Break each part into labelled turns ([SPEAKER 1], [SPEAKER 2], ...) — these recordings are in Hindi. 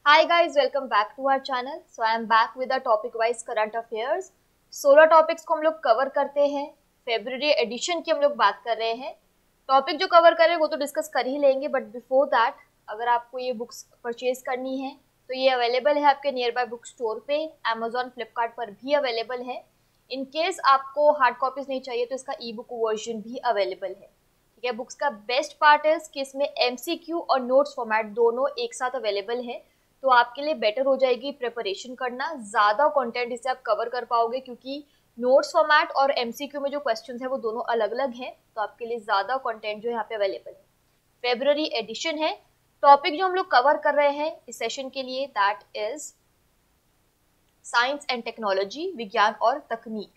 [SPEAKER 1] Hi guys, welcome back to our channel. So I am back with a topic wise current affairs. 16 topics को हम लोग कवर करते हैं. फेब्रुअरी एडिशन की हम लोग बात कर रहे हैं. टॉपिक जो कवर कर रहे हैं वो तो डिस्कस कर ही लेंगे, बट बिफोर दैट अगर आपको ये बुक्स परचेज करनी है तो ये अवेलेबल है आपके नियर बाय बुक स्टोर पे. अमेजॉन, फ्लिपकार्ट पर भी अवेलेबल है. इन केस आपको हार्ड कॉपीज नहीं चाहिए तो इसका ई बुक वर्जन भी अवेलेबल है. ठीक है, बुक्स का बेस्ट पार्ट है कि इसमें एमसीक्यू और नोट्स फॉर्मेट दोनों एक साथ अवेलेबल है, तो आपके लिए बेटर हो जाएगी प्रिपरेशन करना. ज़्यादा कंटेंट इससे आप कवर कर पाओगे क्योंकि नोट्स फॉर्मेट और एमसीक्यू में जो क्वेश्चंस है वो दोनों अलग अलग हैं, तो आपके लिए ज़्यादा कंटेंट जो यहाँ पे अवेलेबल है. फेब्रुअरी एडिशन है. टॉपिक जो हम लोग कवर कर रहे हैं इस सेशन के लिए that is science and technology, विज्ञान और तकनीक.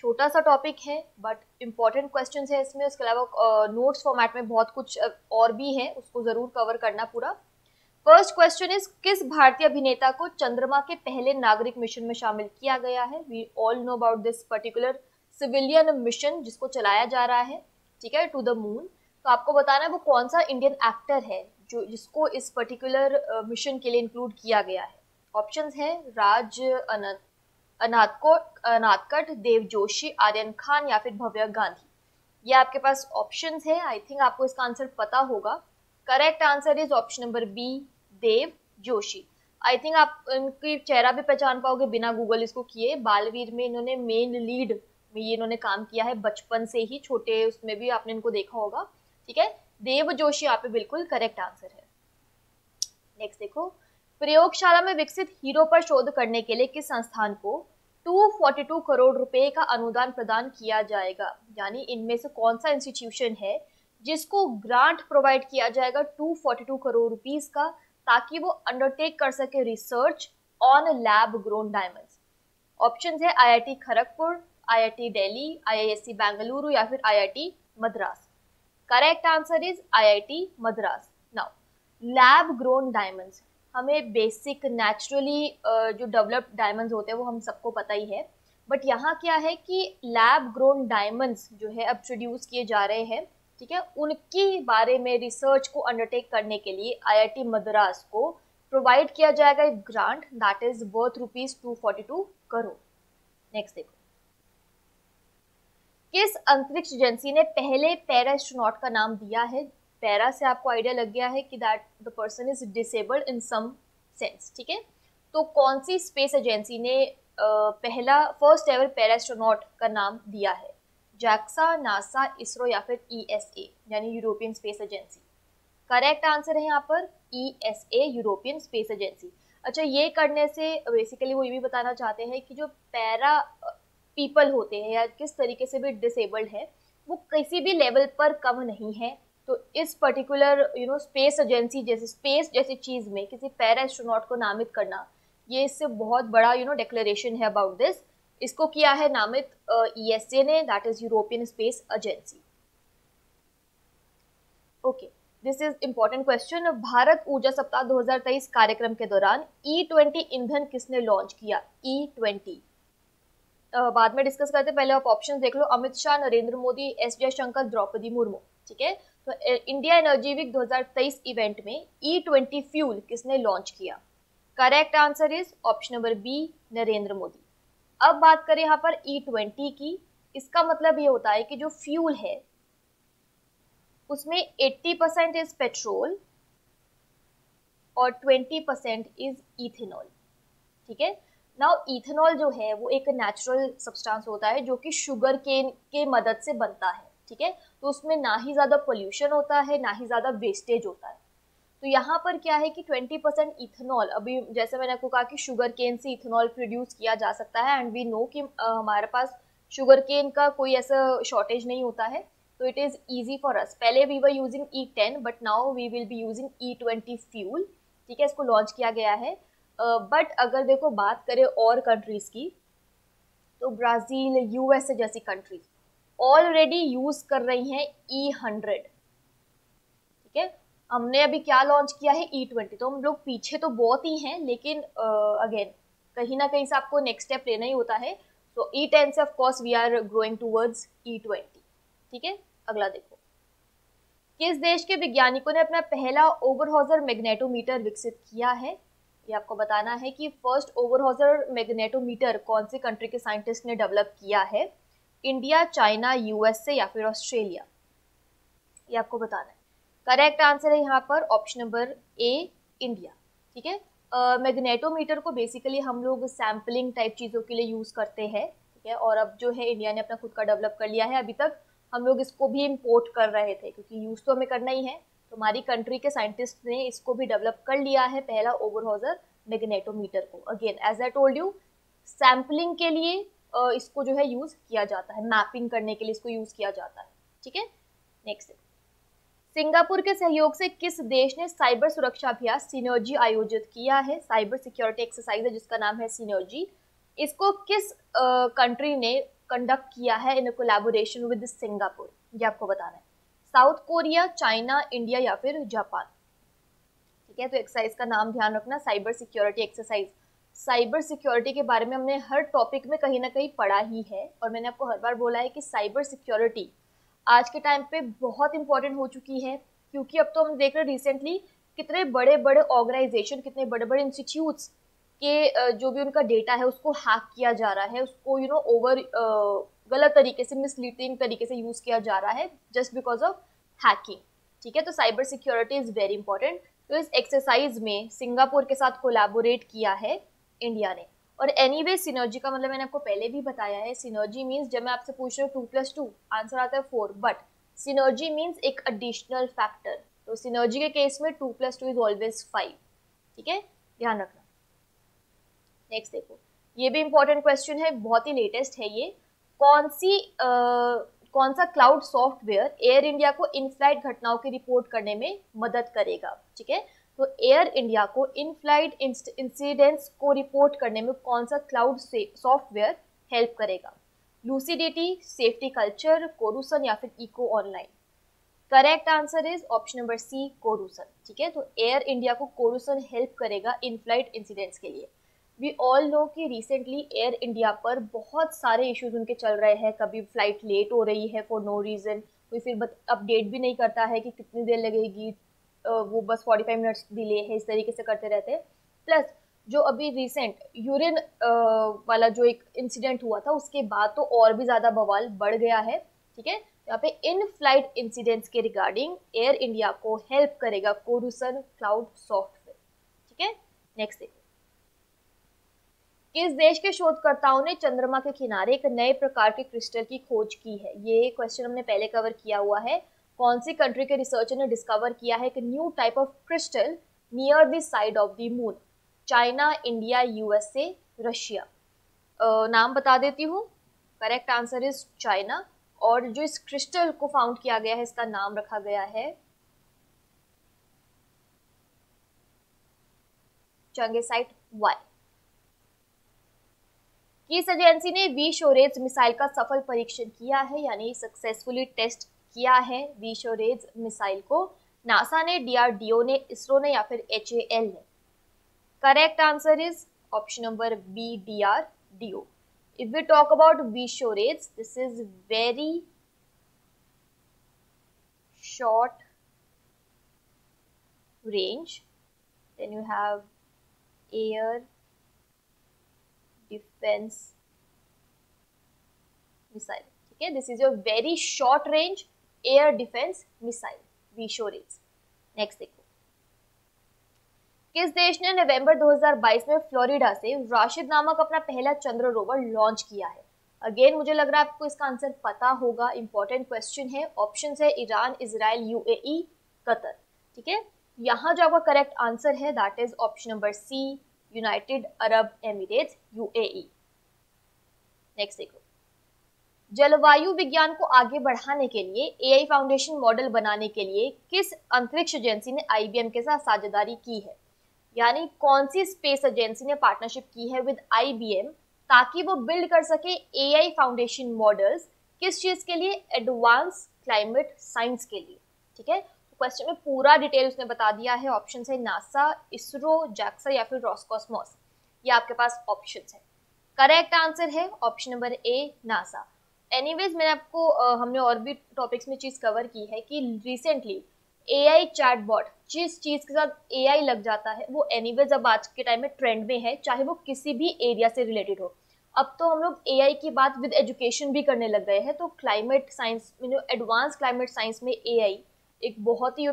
[SPEAKER 1] छोटा सा टॉपिक है बट इम्पॉर्टेंट क्वेश्चन है इसमें. उसके अलावा नोट्स फॉर्मेट में बहुत कुछ और भी है, उसको ज़रूर कवर करना पूरा. फर्स्ट क्वेश्चन इज, किस भारतीय अभिनेता को चंद्रमा के पहले नागरिक मिशन में शामिल किया गया है? We all know about this particular civilian mission जिसको चलाया जा रहा है, ठीक है, टू द मून. तो आपको बताना है वो कौन सा इंडियन एक्टर है जो जिसको इस पर्टिकुलर मिशन के लिए इंक्लूड किया गया है. ऑप्शंस है राज अनाथकट, देव जोशी, आर्यन खान या फिर भव्य गांधी. ये आपके पास ऑप्शंस है. आई थिंक आपको इसका आंसर पता होगा. Correct answer is option number B, Dev Joshi. I think आप इनकी चेहरा भी पहचान पाओगे बिना गूगल इसको किए. बालवीर में इन्होंने मेन लीड में ये इन्होंने काम किया है बचपन से ही, छोटे उसमें भी आपने इनको देखा होगा. ठीक है, देव जोशी यहाँ पे बिल्कुल करेक्ट आंसर है. नेक्स्ट देखो, प्रयोगशाला में विकसित हीरो पर शोध करने के लिए किस संस्थान को 242 करोड़ रुपए का अनुदान प्रदान किया जाएगा? यानी इनमें से कौन सा इंस्टीट्यूशन है जिसको ग्रांट प्रोवाइड किया जाएगा 242 करोड़ रुपीस का, ताकि वो अंडरटेक कर सके research on lab grown diamonds. Options है IIT Kharagpur, IIT Delhi, IISc Bengaluru या फिर IIT Madras. Correct answer is IIT Madras. Now lab grown diamonds, हमें बेसिक नेचुरली जो डेवलप्ड डायमंड्स होते हैं वो हम सबको पता ही है, बट यहाँ क्या है कि लैब ग्रोन डायमंड्स जो है अब प्रोड्यूस किए जा रहे हैं, ठीक है, उनके बारे में रिसर्च को अंडरटेक करने के लिए आईआईटी मद्रास को प्रोवाइड किया जाएगा एक grant that is worth ₹242 crore. Next देखो, किस अंतरिक्ष एजेंसी ने पहले पैरा एस्ट्रोनॉट का नाम दिया है? पैरा से आपको आइडिया लग गया है कि that the person is disabled in some sense. ठीक है, तो कौन सी स्पेस एजेंसी ने पहला फर्स्ट एवर पैरा एस्ट्रोनॉट का नाम दिया है? जैक्सा, नासा, इसरो या फिर ईएसए यानी European space agency. Correct answer है यहाँ पर ईएसए, यूरोपियन स्पेस एजेंसी. अच्छा, ये करने से बेसिकली वो ये भी बताना चाहते हैं कि जो पैरा पीपल होते हैं या किस तरीके से भी डिसेबल्ड है वो किसी भी लेवल पर कम नहीं है. तो इस पर्टिकुलर स्पेस एजेंसी जैसे स्पेस जैसी चीज में किसी पैरा एस्ट्रोनॉट को नामित करना, ये इससे बहुत बड़ा डिक्लेरेशन है अबाउट दिस. इसको किया है नामित ईएसए ने, that is European space agency. Okay, this is important question. Bharat ऊर्जा सप्ताह 2023 कार्यक्रम के दौरान E20 ईंधन किसने लॉन्च किया? E20 बाद में डिस्कस करते, पहले आप ऑप्शन देख लो. अमित शाह, नरेंद्र मोदी, एस जयशंकर, द्रौपदी मुर्मू. ठीक है, तो इंडिया एनर्जी वीक 2023 इवेंट में E20 फ्यूल किसने लॉन्च किया? Correct answer is option number B, Narendra Modi. अब बात करें यहाँ पर E20 की. इसका मतलब ये होता है कि जो फ्यूल है उसमें 80% इज पेट्रोल और 20% इज इथेनॉल. ठीक है, नाउ इथेनॉल जो है वो एक नेचुरल सब्सटेंस होता है जो कि शुगर केन के मदद से बनता है. ठीक है, तो उसमें ना ही ज़्यादा पोल्यूशन होता है ना ही ज़्यादा वेस्टेज होता है. तो यहाँ पर क्या है कि 20% इथेनॉल, अभी जैसे मैंने आपको कहा कि शुगर केन से इथेनॉल प्रोड्यूस किया जा सकता है एंड वी नो कि हमारे पास शुगर केन का कोई ऐसा शॉर्टेज नहीं होता है, तो it is easy for us. पहले we were using E10 but now we will be using E20 fuel. ठीक है, इसको लॉन्च किया गया है. बट अगर देखो बात करें और कंट्रीज की, तो ब्राज़ील, यूएसए जैसी कंट्रीज ऑलरेडी यूज कर रही हैं E100. ठीक है, हमने अभी क्या लॉन्च किया है E20, तो हम लोग पीछे तो बहुत ही हैं, लेकिन अगेन कहीं ना कहीं से आपको नेक्स्ट स्टेप लेना ही होता है. तो E10 से of course we are growing towards E20. ठीक है, अगला देखो, किस देश के वैज्ञानिकों ने अपना पहला ओवरहॉजर मैग्नेटोमीटर विकसित किया है? ये आपको बताना है कि फर्स्ट ओवरहॉजर मैग्नेटोमीटर कौन सी कंट्री के साइंटिस्ट ने डेवलप किया है, इंडिया, चाइना, यूएसए या फिर ऑस्ट्रेलिया, ये आपको बताना है। करेक्ट आंसर है यहाँ पर ऑप्शन नंबर ए, इंडिया। ठीक है, मैग्नेटोमीटर को बेसिकली हम लोग सैम्पलिंग टाइप चीज़ों के लिए यूज़ करते हैं। ठीक है, और अब जो है इंडिया ने अपना खुद का डेवलप कर लिया है। अभी तक हम लोग इसको भी इम्पोर्ट कर रहे थे क्योंकि यूज़ तो हमें करना ही है, तो हमारी कंट्री के साइंटिस्ट ने इसको भी डेवलप कर लिया है, पहला ओवरहॉजर मैग्नेटोमीटर को। Again as I told you, sampling के लिए इसको जो है यूज़ किया जाता है, मैपिंग करने के लिए इसको यूज़ किया जाता है। ठीक है, नेक्स्ट, सिंगापुर के सहयोग से किस देश ने साइबर सुरक्षा अभ्यास सिनर्जी आयोजित किया है? साइबर सिक्योरिटी एक्सरसाइज है जिसका नाम है सिनर्जी। इसको किस कंट्री ने कंडक्ट किया है इन कोलैबोरेशन विद सिंगापुर, ये आपको बताना है। साउथ कोरिया, चाइना, इंडिया या फिर जापान। ठीक है, तो एक्सरसाइज का नाम ध्यान रखना, cyber security exercise. Cyber security के बारे में हमने हर टॉपिक में कहीं ना कहीं पढ़ा ही है, और मैंने आपको हर बार बोला है कि साइबर सिक्योरिटी आज के टाइम पे बहुत इंपॉर्टेंट हो चुकी है, क्योंकि अब तो हम देख रहे हैं रिसेंटली कितने बड़े बड़े ऑर्गेनाइजेशन, कितने बड़े बड़े इंस्टीट्यूट्स के जो भी उनका डेटा है उसको हैक किया जा रहा है, उसको ओवर गलत तरीके से, मिसलीडिंग तरीके से यूज किया जा रहा है जस्ट बिकॉज ऑफ हैकिंग। ठीक है, तो cyber security is very important. तो इस एक्सरसाइज में सिंगापुर के साथ कोलैबोरेट किया है इंडिया ने। और एनीवे सिनर्जी का मतलब मैंने आपको पहले भी बताया है, सिनर्जी मीन्स जब मैं आपसे पूछ रही हूँ 2+2 आंसर आता है 4, बट सिनर्जी मीन्स एक एडिशनल फैक्टर। तो सिनर्जी के केस में 2+2 इज ऑलवेज 5। ठीक है, ध्यान रखना। नेक्स्ट देखो, ये भी इंपॉर्टेंट क्वेश्चन है, बहुत ही लेटेस्ट है ये। कौन सा क्लाउड सॉफ्टवेयर एयर इंडिया को इन फ्लाइट घटनाओं की रिपोर्ट करने में मदद करेगा? ठीक है, तो एयर इंडिया को इन फ्लाइट इंसिडेंट्स को रिपोर्ट करने में कौन सा क्लाउड सॉफ्टवेयर हेल्प करेगा? लूसिडिटी, सेफ्टी कल्चर, कोरूसन या फिर EcoOnline. Correct answer is option number C, Coruson. ठीक है, तो एयर इंडिया को कोरूसन हेल्प करेगा इन फ्लाइट इंसिडेंट्स के लिए। वी ऑल नो कि रिसेंटली एयर इंडिया पर बहुत सारे इश्यूज उनके चल रहे हैं, कभी फ्लाइट लेट हो रही है फॉर नो रीजन, कोई फिर अपडेट भी नहीं करता है कि कितनी देर लगेगी, वो बस 45 मिनट्स डिले है, इस तरीके से करते रहते हैं। प्लस जो अभी रिसेंट यूरिन वाला जो एक इंसिडेंट हुआ था, उसके बाद तो और भी ज़्यादा बवाल बढ़ गया है। ठीक है, यहाँ पे इन फ्लाइट इंसिडेंट्स के रिगार्डिंग एयर इंडिया को हेल्प करेगा कोरूसन क्लाउड सॉफ्टवेयर। ठीक है, नेक्स्ट देखो, किस देश के शोधकर्ताओं ने चंद्रमा के किनारे एक नए प्रकार के क्रिस्टल की खोज की है? ये क्वेश्चन हमने पहले कवर किया हुआ है। कौन सी कंट्री के रिसर्चर ने डिस्कवर किया है कि new type of crystal near the side of the moon? China, India, USA, Russia. नाम बता देती हूँ, करेक्ट आंसर इज चाइना। और जो इस क्रिस्टल को फाउंड किया गया है, इसका नाम रखा गया है चंगेसाइट वाई। किस एजेंसी ने वीशोरेज मिसाइल का सफल परीक्षण किया है, यानी सक्सेसफुली टेस्ट किया है वीशोरेज मिसाइल को? नासा ने, डीआरडीओ ने, इसरो ने या फिर एचएएल ने? Correct answer is option number B, DRDO. If we talk about VSHORADS, this is very short range, then you have air defense missile. ठीक है, this is your very short range air defense missile, VSHORADS. Next देखो, किस देश ने नवंबर 2022 में फ्लोरिडा से राशिद नामक अपना पहला चंद्र रोवर लॉन्च किया है? अगेन मुझे लग रहा है आपको इसका आंसर पता होगा, इंपॉर्टेंट क्वेश्चन है। ऑप्शन है ईरान, इजराइल, यूएई, कतर। ठीक है, यहाँ जो आपका करेक्ट आंसर है that is option number C, United Arab Emirates, UAE. Next देखो, जलवायु विज्ञान को आगे बढ़ाने के लिए एआई फाउंडेशन मॉडल बनाने के लिए किस अंतरिक्ष एजेंसी ने आईबीएम के साथ साझेदारी की है? यानी कौन सी स्पेस एजेंसी ने पार्टनरशिप की है विद आईबीएम ताकि वो बिल्ड कर सके एआई फाउंडेशन मॉडल्स? किस चीज के लिए? एडवांस क्लाइमेट साइंस के लिए। ठीक है, तो क्वेश्चन में पूरा डिटेल उसने बता दिया है। ऑप्शन है नासा, इसरो, जैक्सा या फिर रॉसकॉस्मोस। ये आपके पास ऑप्शन है। करेक्ट आंसर है ऑप्शन नंबर ए, नासा। एनीवेज मैंने आपको हमने और भी टॉपिक्स में चीज कवर की है कि रिसेंटली एआई चैटबॉट, जिस चीज के साथ एआई लग जाता है वो एनीवेज अब आज के टाइम में ट्रेंड में है, चाहे वो किसी भी एरिया से रिलेटेड हो। अब तो हम लोग एआई की बात विद एजुकेशन भी करने लग गए हैं, तो climate science, advance climate science में एआई एक बहुत ही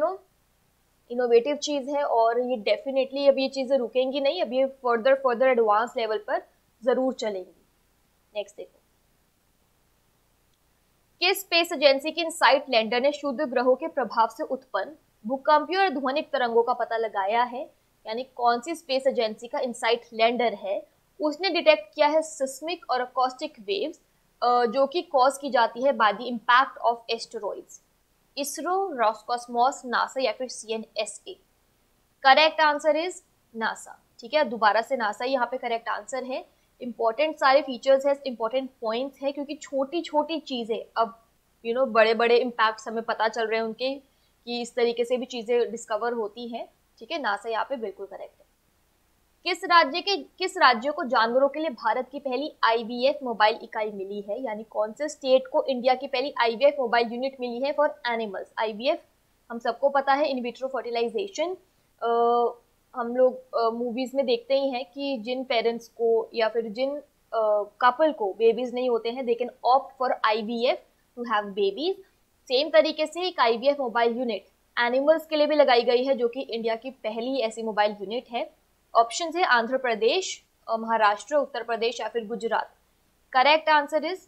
[SPEAKER 1] इनोवेटिव चीज है, और ये डेफिनेटली अब ये चीजें रुकेंगी नहीं, अब ये फर्दर फर्दर एडवांस लेवल पर जरूर चलेंगी। नेक्स्ट देखो, किस स्पेस एजेंसी के इनसाइट लैंडर ने क्षुद्र ग्रहों के प्रभाव से उत्पन्न भूकंपीय और ध्वनिक तरंगों का पता लगाया है? यानी कौन सी स्पेस एजेंसी का इनसाइट लैंडर है, उसने डिटेक्ट किया है सिस्मिक और अकॉस्टिक वेव्स जो कि कॉज की जाती है by the impact of asteroids? ISRO, Roscosmos, NASA या फिर CNSA? Correct answer is NASA. ठीक है, दोबारा से नासा यहाँ पे करेक्ट आंसर है। इंपॉर्टेंट सारे फीचर्स है, इंपॉर्टेंट पॉइंट्स है, क्योंकि छोटी छोटी चीजें अब बड़े बड़े इम्पैक्ट्स हमें पता चल रहे हैं उनके, कि इस तरीके से भी चीजें डिस्कवर होती हैं। ठीक है, नासा यहाँ पे बिल्कुल करेक्ट है। किस राज्य को जानवरों के लिए भारत की पहली आईवीएफ मोबाइल इकाई मिली है? यानी कौन से स्टेट को इंडिया की पहली आईवीएफ मोबाइल यूनिट मिली है फॉर एनिमल्स? आईवीएफ हम सबको पता है, इन विट्रो फर्टिलाइजेशन। हम लोग मूवीज में देखते ही हैं कि जिन पेरेंट्स को या फिर जिन कपल को बेबीज नहीं होते हैं, they can opt for IVF to have babies. Same तरीके से एक आईवीएफ मोबाइल यूनिट एनिमल्स के लिए भी लगाई गई है, जो कि इंडिया की पहली ऐसी मोबाइल यूनिट है। ऑप्शन है आंध्र प्रदेश, महाराष्ट्र, उत्तर प्रदेश या फिर Gujarat. Correct answer is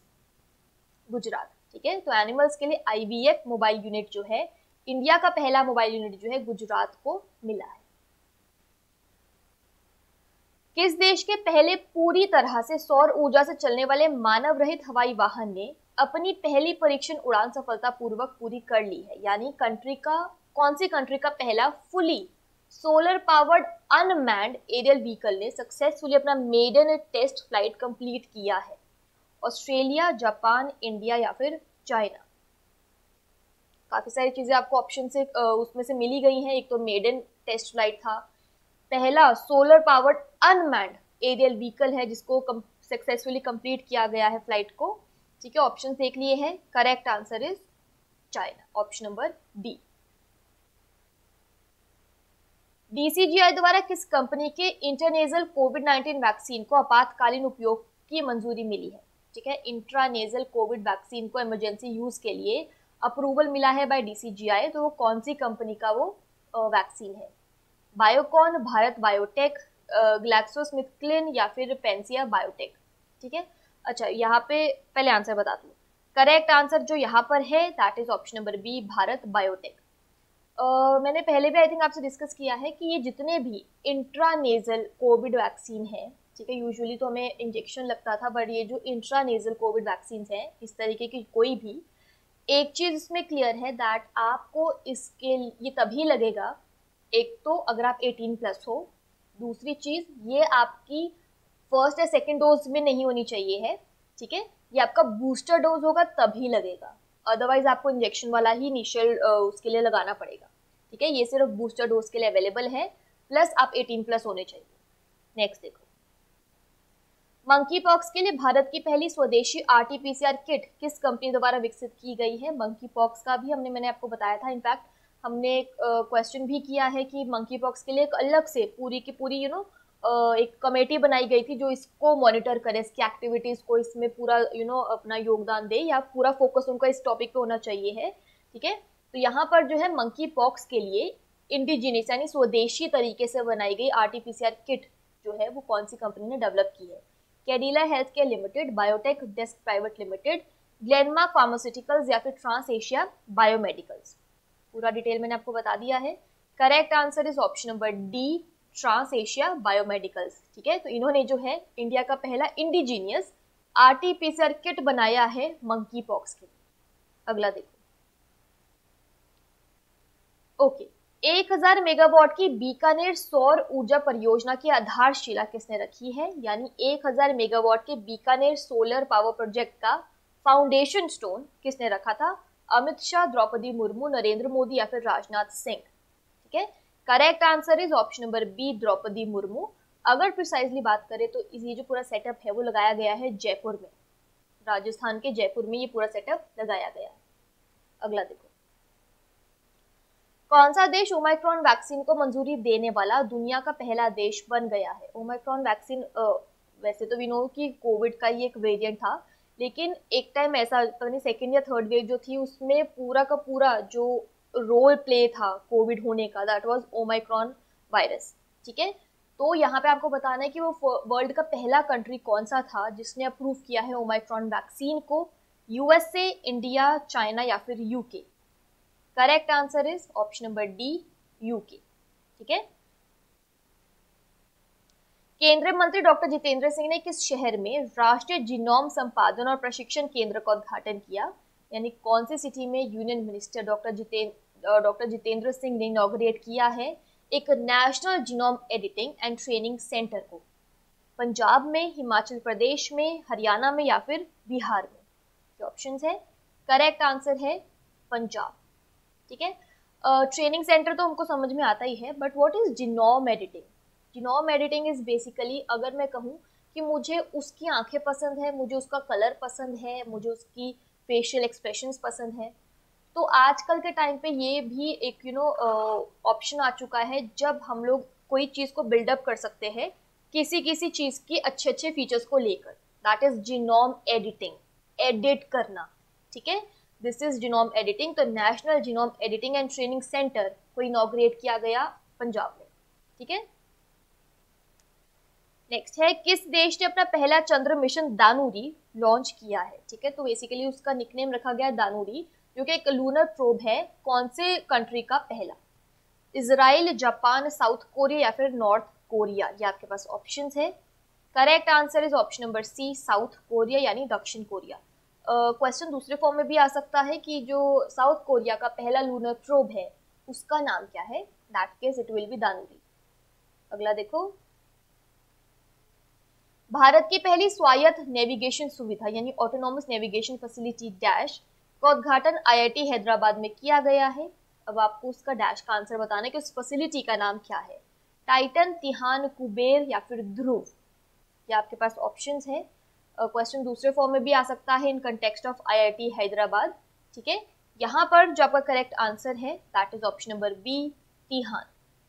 [SPEAKER 1] Gujarat. ठीक है, तो एनिमल्स के लिए आईवीएफ मोबाइल यूनिट जो है, इंडिया का पहला मोबाइल यूनिट जो है, गुजरात को मिला है। किस देश के पहले पूरी तरह से सौर ऊर्जा से चलने वाले मानव रहित हवाई वाहन ने अपनी पहली परीक्षण उड़ान सफलतापूर्वक पूरी कर ली है? यानी कौन सी कंट्री का पहला fully solar powered unmanned aerial vehicle ने सक्सेसफुली अपना मेडन टेस्ट फ्लाइट कंप्लीट किया है? ऑस्ट्रेलिया, जापान, इंडिया या फिर चाइना? काफी सारी चीजें आपको ऑप्शन से उसमें से मिली गई हैं। एक तो मेडन टेस्ट फ्लाइट था, पहला solar powered unmanned aerial vehicle है जिसको सक्सेसफुली कंप्लीट किया गया है फ्लाइट को। ठीक है, ऑप्शन देख लिए हैं। Correct answer is China, option number D. DCGI द्वारा किस कंपनी के इंटरनेजल कोविड-19 वैक्सीन को आपातकालीन उपयोग की मंजूरी मिली है? ठीक है, इंट्रानेजल कोविड वैक्सीन को इमरजेंसी यूज के लिए अप्रूवल मिला है बाय डीसीजीआई, तो वो कौन सी कंपनी का वो वैक्सीन है? बायोकॉन, भारत बायोटेक, ग्लैक्सोस्मिथक्लाइन या फिर पेंसिया बायोटेक? ठीक है, अच्छा यहाँ पे पहले आंसर बता दूं। करेक्ट आंसर जो यहाँ पर है that is option number B, Bharat Biotech. मैंने पहले भी आई थिंक आपसे डिस्कस किया है कि ये जितने भी इंट्रानेजल कोविड वैक्सीन है, ठीक है, यूजुअली तो हमें इंजेक्शन लगता था, बट ये जो इंट्रानेजल कोविड वैक्सीन है इस तरीके की कोई भी, एक चीज इसमें क्लियर है दैट आपको इसके ये तभी लगेगा, एक तो अगर आप 18+ हो, दूसरी चीज ये आपकी फर्स्ट या सेकेंड डोज में नहीं होनी चाहिए है। ठीक है, ये आपका बूस्टर डोज होगा तभी लगेगा, अदरवाइज आपको इंजेक्शन वाला ही इनिशियल उसके लिए लगाना पड़ेगा। ठीक है, ये सिर्फ बूस्टर डोज के लिए अवेलेबल है, प्लस आप 18+ होने चाहिए। नेक्स्ट देखो, मंकी पॉक्स के लिए भारत की पहली स्वदेशी आरटीपीसीआर किट किस कंपनी द्वारा विकसित की गई है? मंकी पॉक्स का भी मैंने आपको बताया था, इनफैक्ट हमने एक क्वेश्चन भी किया है कि मंकी पॉक्स के लिए एक अलग से पूरी की पूरी एक कमेटी बनाई गई थी जो इसको मॉनिटर करे, इसकी एक्टिविटीज को, इसमें पूरा अपना योगदान दे, या पूरा फोकस उनका इस टॉपिक पे होना चाहिए है। ठीक है, तो यहाँ पर जो है मंकी पॉक्स के लिए इंडिजिनियस यानी स्वदेशी तरीके से बनाई गई आरटीपीसीआर किट जो है वो कौन सी कंपनी ने डेवलप की है? Cadila health care limited, biotech desk private limited, Glenmark pharmaceuticals या फिर ट्रांस एशिया बायोमेडिकल्स? पूरा डिटेल मैंने आपको बता दिया है। Correct answer is option number D, Trans Asia Biomedicals. ठीक है, तो इन्होंने जो है इंडिया का पहला इंडिजीनियस आरटीपीसीआर किट बनाया है मंकी पॉक्स के लिए। अगला देखो, ओके, 1000 मेगावाट की बीकानेर सौर ऊर्जा परियोजना की आधारशिला किसने रखी है? यानी 1000 मेगावाट के बीकानेर सोलर पावर प्रोजेक्ट का फाउंडेशन स्टोन किसने रखा था? अमित शाह, द्रौपदी मुर्मू, नरेंद्र मोदी या फिर राजनाथ सिंह? ठीक है, correct answer is option number B, Droupadi Murmu. अगर प्रिसाइजली बात करें तो ये जो पूरा सेटअप है वो लगाया गया है जयपुर में, राजस्थान के जयपुर में ये पूरा सेटअप लगाया गया है। अगला देखो, कौन सा देश ओमाइक्रॉन वैक्सीन को मंजूरी देने वाला दुनिया का पहला देश बन गया है? ओमाइक्रॉन वैक्सीन वैसे तो वी नो कि कोविड का ही एक वेरिएंट था, लेकिन एक टाइम ऐसा पता नहीं सेकेंड या थर्ड वेव जो थी उसमें पूरा का पूरा जो रोल प्ले था कोविड होने का, दैट वाज ओमाइक्रॉन वायरस। ठीक है, तो यहाँ पे आपको बताना है कि वो वर्ल्ड का पहला कंट्री कौन सा था जिसने अप्रूव किया है ओमाइक्रॉन वैक्सीन को, यूएसए, इंडिया, चाइना या फिर UK. Correct answer is option number D, UK. ठीक है, केंद्रीय मंत्री डॉक्टर जितेंद्र सिंह ने किस शहर में राष्ट्रीय जीनोम संपादन और प्रशिक्षण केंद्र का उद्घाटन किया? यानी कौन सी सिटी में union minister doctor Jitendra Singh ने इनॉग्रेट किया है एक national genome editing and training centre को? पंजाब में, हिमाचल प्रदेश में, हरियाणा में या फिर बिहार में? जो ऑप्शंस है, करेक्ट आंसर है पंजाब। ठीक है, ट्रेनिंग सेंटर तो हमको समझ में आता ही है, but what is genome editing? Genome editing is basically, अगर मैं कहूँ कि मुझे उसकी आंखें पसंद है, मुझे उसका कलर पसंद है, मुझे उसकी फेशियल एक्सप्रेशंस पसंद है, तो आजकल के टाइम पे ये भी एक ऑप्शन आ चुका है जब हम लोग कोई चीज़ को बिल्डअप कर सकते हैं किसी किसी चीज़ की अच्छे अच्छे फीचर्स को लेकर, that is genome editing, edit करना। ठीक है, दिस इज जीनोम एडिटिंग। तो national genome editing and training centre को इनॉग्रेट किया गया पंजाब में। ठीक है, नेक्स्ट है, किस देश ने अपना पहला चंद्र मिशन दानुरी लॉन्च किया है? ठीक है, तो बेसिकली उसका निकनेम रखा गया दानुरी, जो कि एक लूनर प्रोब है। कौन से कंट्री का पहला? इजराइल, जापान, साउथ कोरिया या फिर नॉर्थ कोरिया? ये आपके पास ऑप्शंस है। Correct answer is option number C, South Korea यानी दक्षिण कोरिया। क्वेश्चन दूसरे फॉर्म में भी आ सकता है कि जो साउथ कोरिया का पहला लूनर प्रोब है उसका नाम क्या है? That case it will be Danuri. अगला देखो, भारत की पहली स्वायत्त नेविगेशन सुविधा यानी ऑटोनॉमस नेविगेशन फैसिलिटी डैश का उद्घाटन आईआईटी हैदराबाद में किया गया है। अब आपको उसका डैश का आंसर बताना है कि उस फैसिलिटी का नाम क्या है। टाइटन, तिहान, कुबेर या फिर ध्रुव? ये आपके पास ऑप्शंस है। क्वेश्चन दूसरे फॉर्म में भी आ सकता है in context of IIT Hyderabad. ठीक है, यहाँ पर जो आपका करेक्ट आंसर है that is option number B, TiHAN.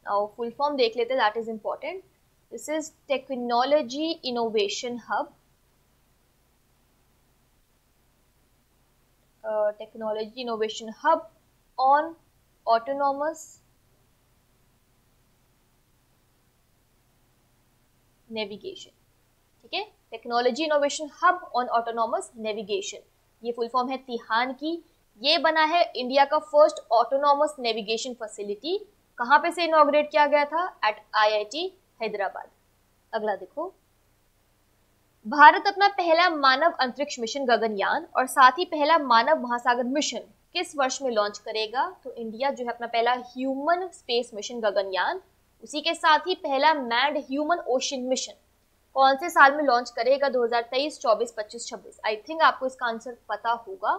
[SPEAKER 1] Now full form देख लेते हैं, that is important. This is Technology Innovation Hub. Technology Innovation Hub on Autonomous Navigation. ठीक है, technology innovation hub on autonomous navigation, ये फुल फॉर्म है तिहान की। ये बना है इंडिया का फर्स्ट ऑटोनॉमस नेविगेशन फैसिलिटी। कहाँ पे से इनॉग्रेट किया गया था? Eight IIT Hyderabad. अगला देखो, भारत अपना पहला मानव अंतरिक्ष मिशन गगनयान और साथ ही पहला मानव महासागर मिशन किस वर्ष में लॉन्च करेगा? तो इंडिया जो है अपना पहला ह्यूमन स्पेस मिशन गगनयान, उसी के साथ ही पहला मैन्ड ह्यूमन ओशन मिशन कौन से साल में लॉन्च करेगा? 2023, 24, 25, 26? आई थिंक आपको इसका आंसर पता होगा।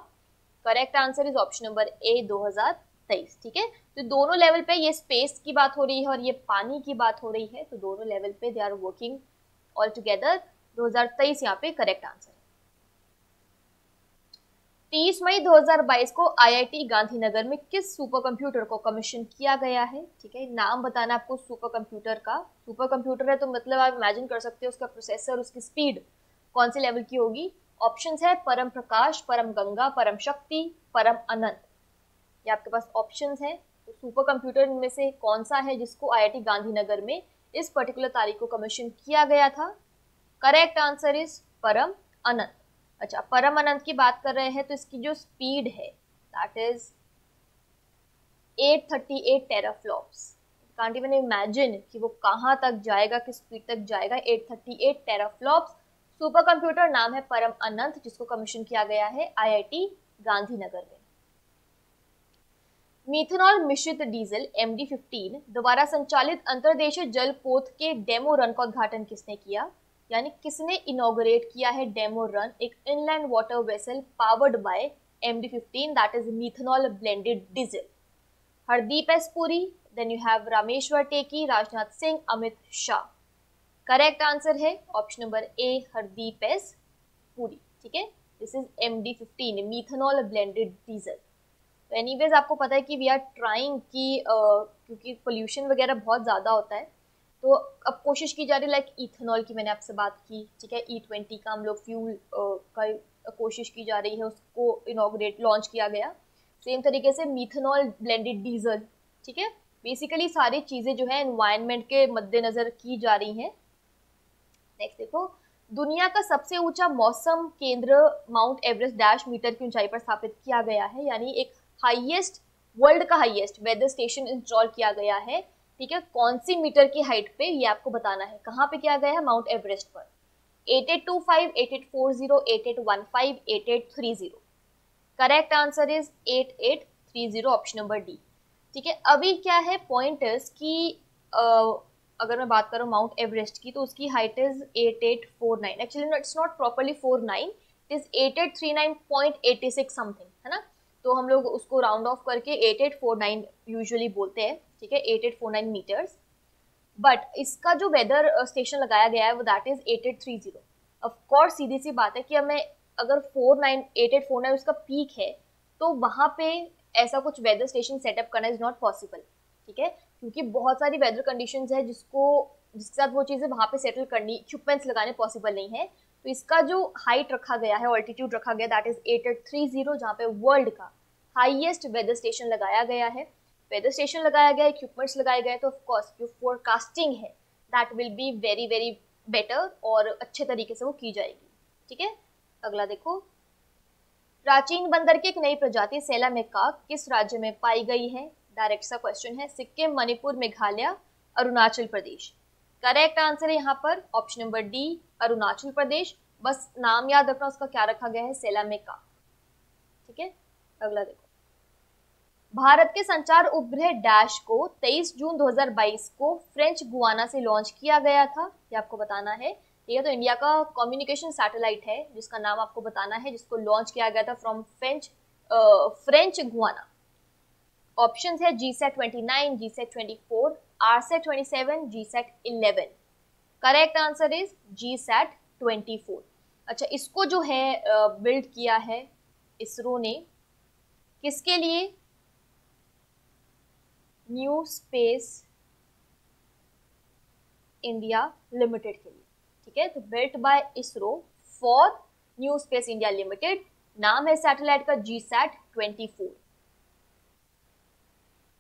[SPEAKER 1] Correct answer is option number ए, 2023। ठीक है, तो दोनों लेवल पे, ये स्पेस की बात हो रही है और ये पानी की बात हो रही है, तो दोनों लेवल पे they are working all together. 2023 यहाँ पे करेक्ट आंसर है। 30 मई 2022 को आईआईटी गांधीनगर में किस सुपर कंप्यूटर को कमीशन किया गया है? ठीक है, नाम बताना आपको सुपर कंप्यूटर का। सुपर कंप्यूटर है तो मतलब आप इमेजिन कर सकते हो उसका प्रोसेसर, उसकी स्पीड कौन से लेवल की होगी। ऑप्शंस है परम प्रकाश, परम गंगा, परम शक्ति, परम अनंत। ये आपके पास ऑप्शंस है। तो सुपर कंप्यूटर इनमें से कौन सा है जिसको आईआईटी गांधीनगर में इस पर्टिकुलर तारीख को कमीशन किया गया था? करेक्ट आंसर इज परम अनंत। अच्छा, परम अनंत की बात कर रहे हैं तो इसकी जो स्पीड है that is 838 teraflops. Can't even imagine कि वो कहाँ तक जाएगा, किस स्पीड तक जाएगा। 838 टेराफ्लॉप्स। सुपर कंप्यूटर नाम है परम अनंत, जिसको कमीशन किया गया है आईआईटी गांधीनगर में। मिथेनॉल मिश्रित डीजल MD-15 द्वारा संचालित अंतर्देशीय जल पोत के डेमो रन का उद्घाटन किसने किया? यानी किसने इनॉग्रेट किया है डेमो रन, एक inland water vessel powered by MD-15 that is methanol blended diesel? Hardeep S Puri, then you have Rameswar Teli, Rajnath Singh, Amit Shah. Correct answer है option number A, Hardeep S Puri. ठीक है, this is MD-15 methanol blended diesel. तो एनीवेज आपको पता है कि वी आर ट्राइंग कि क्योंकि पोल्यूशन वगैरह बहुत ज़्यादा होता है, तो अब कोशिश की जा रही है, लाइक इथेनॉल की मैंने आपसे बात की, ठीक है, E20 का हम लोग फ्यूल का कोशिश की जा रही है, उसको इनॉग्रेट लॉन्च किया गया। सेम तरीके से मीथेनॉल ब्लेंडेड डीजल, ठीक है, बेसिकली सारी चीज़ें जो है एनवायरनमेंट के मद्देनज़र की जा रही हैं। नेक्स्ट देखो, दुनिया का सबसे ऊंचा मौसम केंद्र माउंट एवरेस्ट डैश मीटर की ऊंचाई पर स्थापित किया गया है, यानी एक हाईएस्ट, वर्ल्ड का हाईएस्ट वेदर स्टेशन इंस्टॉल किया गया है, ठीक है। कौन सी मीटर की हाइट पे, ये आपको बताना है। कहाँ पे किया गया है? माउंट एवरेस्ट पर। 8825, 8840, 8815, 8830। Correct answer is 8830, option number D, ठीक है। अभी क्या है पॉइंटर्स की, अगर मैं बात करूँ माउंट एवरेस्ट की, तो उसकी height is 8849, actually it's not properly 49, it is 8839.86 something, है ना। तो हम लोग उसको राउंड ऑफ करके 8849 यूजुअली बोलते हैं, ठीक है, 8849 मीटर्स। बट इसका जो वेदर स्टेशन लगाया गया है वो दैट इज 8830। ऑफ कोर्स सीधी सी बात है कि हमें अगर 8849 उसका पीक है, तो वहाँ पे ऐसा कुछ वेदर स्टेशन सेटअप करना इज नॉट पॉसिबल, ठीक है, क्योंकि बहुत सारी वेदर कंडीशंस है जिसके साथ वो चीज़ें वहाँ पे सेटल करनी, इक्विपमेंट्स लगाने पॉसिबल नहीं है। तो इसका जो हाइट रखा गया है, ऑल्टीट्यूड रखा गया, दैट इज 8830, जहाँ पे वर्ल्ड का हाईएस्ट वेदर स्टेशन लगाया गया है। वेदर स्टेशन लगाया गया, इक्विपमेंट्स लगाए गए, तो ऑफ कोर्स जो फोरकास्टिंग है that will be very very better और अच्छे तरीके से वो की जाएगी, ठीक है। अगला देखो, प्राचीन बंदर की एक नई प्रजाति सेला मेक्का किस राज्य में पाई गई है? डायरेक्ट सा क्वेश्चन है। सिक्किम, मणिपुर, मेघालय, अरुणाचल प्रदेश। करेक्ट आंसर है यहाँ पर option number D, Arunachal Pradesh. बस नाम याद रखना उसका, क्या रखा गया है? सेला मेक्का, ठीक है। अगला देखो, भारत के संचार उपग्रह डैश को 23 जून 2022 को फ्रेंच गुआना से लॉन्च किया गया था, ये आपको बताना है, ठीक है। तो इंडिया का कम्युनिकेशन सैटेलाइट है जिसका नाम आपको बताना है, जिसको लॉन्च किया गया था फ्रॉम फ्रेंच गुआना। ऑप्शंस है GSAT 29, GSAT 24, RSAT 27, GSAT 11। Correct answer is GSAT 24। अच्छा, इसको जो है बिल्ड किया है इसरो ने, किसके लिए? न्यू स्पेस इंडिया लिमिटेड के लिए, ठीक है। तो built by ISRO for new space India limited, नाम है सैटेलाइट का GSAT 24।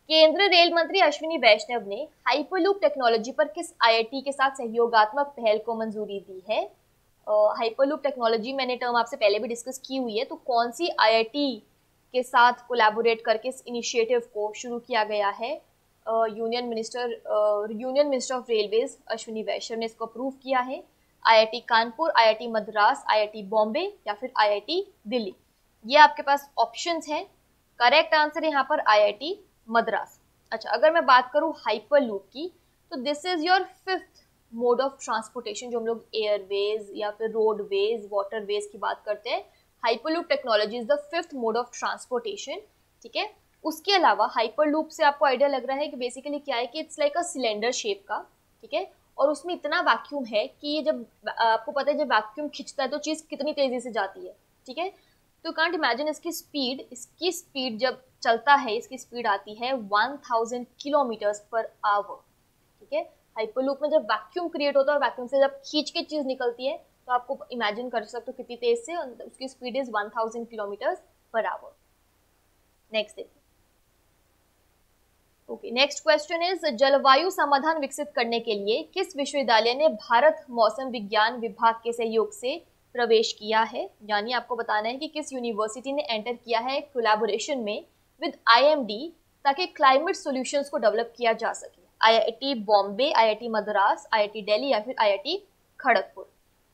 [SPEAKER 1] केंद्रीय रेल मंत्री अश्विनी वैष्णव ने हाइपरलूप टेक्नोलॉजी पर किस IIT के साथ सहयोगात्मक पहल को मंजूरी दी है? हाइपरलूप टेक्नोलॉजी मैंने टर्म आपसे पहले भी डिस्कस की हुई है, तो कौन सी IIT के साथ कोलैबोरेट करके इस इनिशिएटिव को शुरू किया गया है? Union minister of railways Ashwini Vaishnaw ने इसको अप्रूव किया है। IIT Kanpur, IIT Madras, IIT Bombay या फिर IIT दिल्ली। ये आपके पास ऑप्शंस हैं। करेक्ट आंसर यहाँ पर IIT मद्रास। अच्छा, अगर मैं बात करूँ हाइपरलूप की, तो this is your 5th mode of transportation, जो हम लोग एयरवेज या फिर रोडवेज, वाटरवेज की बात करते हैं। Hyperloop technology is the 5th mode of transportation, ठीक है। उसके अलावा हाइपरलूप से आपको आइडिया लग रहा है कि बेसिकली क्या है कि it's like a cylinder shape का, ठीक है, और उसमें इतना वैक्यूम है कि जब आपको पता है जब वैक्यूम खिंचता है तो चीज़ कितनी तेजी से जाती है, ठीक है। तो कांट इमेजिन इसकी स्पीड जब चलता है, इसकी स्पीड आती है 1000 किलोमीटर्स पर आवर, ठीक है। हाइपरलूप में जब वैक्यूम क्रिएट होता है, वैक्यूम से जब खींच के चीज़ निकलती है, तो आपको इमेजिन कर सकते हो कितनी तेज से, उसकी speed is 1000 kilometres per hour. Next देखिए, ओके, नेक्स्ट क्वेश्चन इज जलवायु समाधान विकसित करने के लिए किस विश्वविद्यालय ने भारत मौसम विज्ञान विभाग के सहयोग से प्रवेश किया है? यानी आपको बताना है कि किस यूनिवर्सिटी ने एंटर किया है कोलैबोरेशन में विद IMD, ताकि क्लाइमेट सॉल्यूशंस को डेवलप किया जा सके। IIT Bombay, IIT Madras, IIT Delhi या फिर IIT खड़गपुर।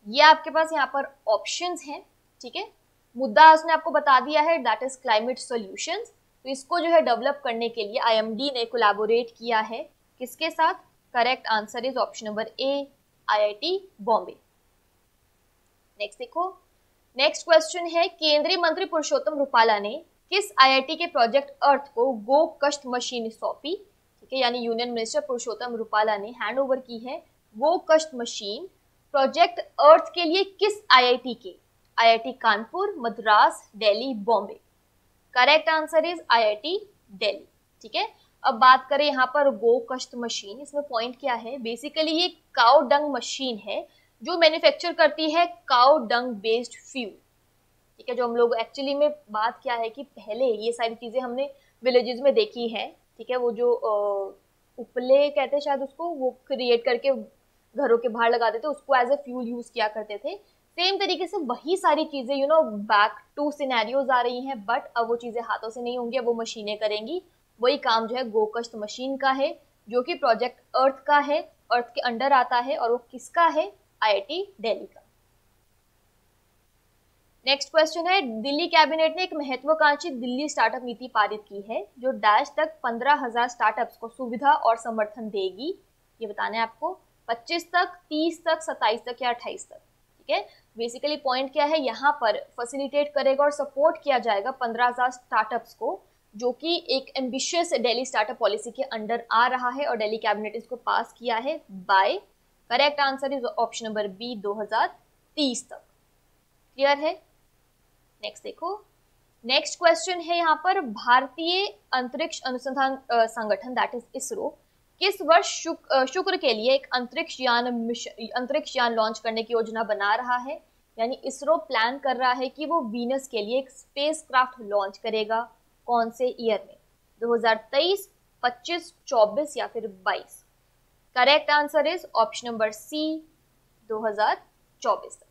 [SPEAKER 1] ये आपके पास यहाँ पर ऑप्शंस हैं, ठीक है। मुद्दा उसने आपको बता दिया है, दैट इज क्लाइमेट सॉल्यूशंस। तो इसको जो है डेवलप करने के लिए IMD ने कोलैबोरेट किया है, किसके साथ? Correct answer is option number A, IIT Bombay. Next देखो, नेक्स्ट क्वेश्चन है, केंद्रीय मंत्री पुरुषोत्तम रुपाला ने किस IIT के प्रोजेक्ट अर्थ को गो कष्ट मशीन सौंपी? ठीक है, यानी यूनियन मिनिस्टर पुरुषोत्तम रुपाला ने हैंड ओवर की है गो कष्ट मशीन प्रोजेक्ट अर्थ के लिए किस IIT के? IIT Kanpur, Madras, Delhi, Bombay. Correct answer is IIT Delhi. ठीक है, अब बात करें यहाँ पर गो कश्त मशीन, इसमें पॉइंट क्या है, बेसिकली ये काउ डंग मशीन है जो मैन्युफैक्चर करती है काउ डंग बेस्ड फ्यूल। ठीक है, जो हम लोग एक्चुअली में बात क्या है कि पहले ये सारी चीजें हमने विलेजेस में देखी है। ठीक है, वो जो उपले कहते हैं शायद उसको, वो क्रिएट करके घरों के बाहर लगाते थे, उसको एज ए फ्यूल यूज किया करते थे। सेम तरीके से वही सारी चीजें बैक टू सिनेरियोज आ रही हैं, बट अब वो चीजें हाथों से नहीं होंगी, अब वो मशीनें करेंगी। वही काम जो है गोकश्त मशीन का है, जो कि प्रोजेक्ट अर्थ का है, अर्थ के अंडर आता है, और वो किसका है, IIT दिल्ली का। नेक्स्ट क्वेश्चन है, दिल्ली कैबिनेट ने एक महत्वाकांक्षी दिल्ली स्टार्टअप नीति पारित की है जो डैश तक 15,000 स्टार्टअप्स को सुविधा और समर्थन देगी। ये बताना है आपको, 25 तक, 30 तक, 27 तक या 28 तक। ठीक है, बेसिकली पॉइंट क्या है, यहाँ पर फैसिलिटेट करेगा और सपोर्ट किया जाएगा 15,000 स्टार्टअप्स को, जो कि एक एम्बिशियस दिल्ली स्टार्टअप पॉलिसी के अंडर आ रहा है और दिल्ली कैबिनेट इसको पास किया है by, correct answer is option number B, 2030 तक। क्लियर है? नेक्स्ट देखो, नेक्स्ट क्वेश्चन है यहाँ पर, भारतीय अंतरिक्ष अनुसंधान संगठन दैट इज इसरो किस वर्ष शुक्र के लिए एक अंतरिक्ष यान लॉन्च करने की योजना बना रहा है। यानी इसरो प्लान कर रहा है कि वो वीनस के लिए एक स्पेसक्राफ्ट लॉन्च करेगा। कौन से ईयर में, 2023, 25, 24 या फिर 22? Correct answer is option number C, 2024 तक।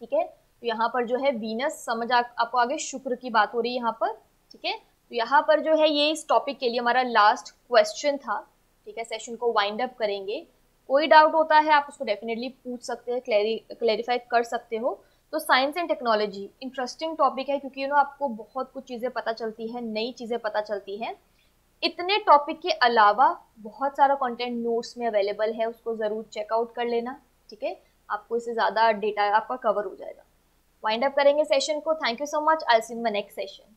[SPEAKER 1] ठीक है, तो यहाँ पर जो है वीनस, समझ आपको आगे शुक्र की बात हो रही है यहाँ पर। ठीक है, तो यहाँ पर जो है ये इस टॉपिक के लिए हमारा लास्ट क्वेश्चन था। ठीक है, सेशन को वाइंड अप करेंगे। कोई डाउट होता है आप उसको डेफिनेटली पूछ सकते हैं, क्लैरिफाई कर सकते हो। तो science and technology interesting topic है, क्योंकि आपको बहुत कुछ चीज़ें पता चलती है, नई चीज़ें पता चलती हैं। इतने टॉपिक के अलावा बहुत सारा कंटेंट नोट्स में अवेलेबल है, उसको ज़रूर चेकआउट कर लेना। ठीक है, आपको इससे ज़्यादा डेटा आपका कवर हो जाएगा। वाइंड अप करेंगे सेशन को। Thank you so much, I see in my next session.